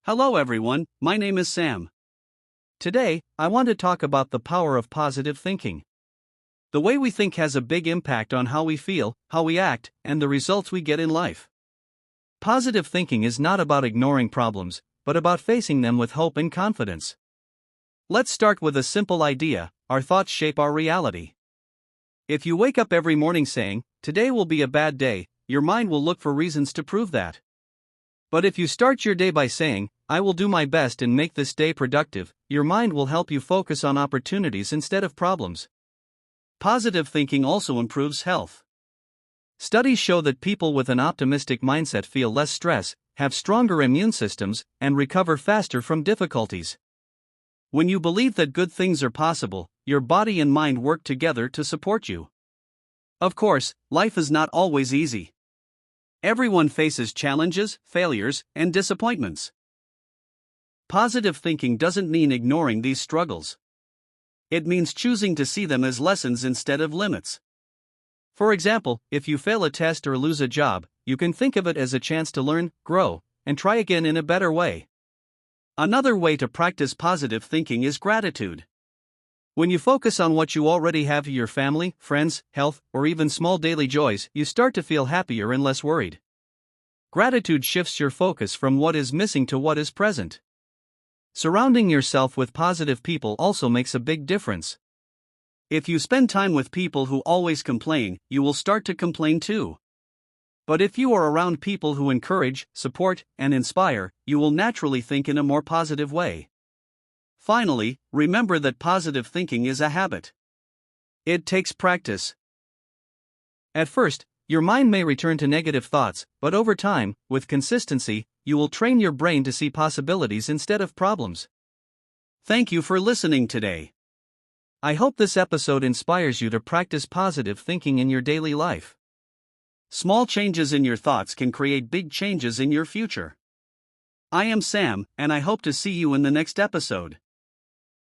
Hello everyone, my name is Sam. Today, I want to talk about the power of positive thinking. The way we think has a big impact on how we feel, how we act, and the results we get in life. Positive thinking is not about ignoring problems, but about facing them with hope and confidence. Let's start with a simple idea: our thoughts shape our reality. If you wake up every morning saying, "Today will be a bad day," your mind will look for reasons to prove that. But if you start your day by saying, "I will do my best and make this day productive," your mind will help you focus on opportunities instead of problems. Positive thinking also improves health. Studies show that people with an optimistic mindset feel less stress, have stronger immune systems, and recover faster from difficulties. When you believe that good things are possible, your body and mind work together to support you. Of course, life is not always easy. Everyone faces challenges, failures, and disappointments. Positive thinking doesn't mean ignoring these struggles. It means choosing to see them as lessons instead of limits. For example, if you fail a test or lose a job, you can think of it as a chance to learn, grow, and try again in a better way. Another way to practice positive thinking is gratitude. When you focus on what you already have: your family, friends, health, or even small daily joys, you start to feel happier and less worried. Gratitude shifts your focus from what is missing to what is present. Surrounding yourself with positive people also makes a big difference. If you spend time with people who always complain, you will start to complain too. But if you are around people who encourage, support, and inspire, you will naturally think in a more positive way. Finally, remember that positive thinking is a habit. It takes practice. At first, your mind may return to negative thoughts, but over time, with consistency, you will train your brain to see possibilities instead of problems. Thank you for listening today. I hope this episode inspires you to practice positive thinking in your daily life. Small changes in your thoughts can create big changes in your future. I am Sam, and I hope to see you in the next episode.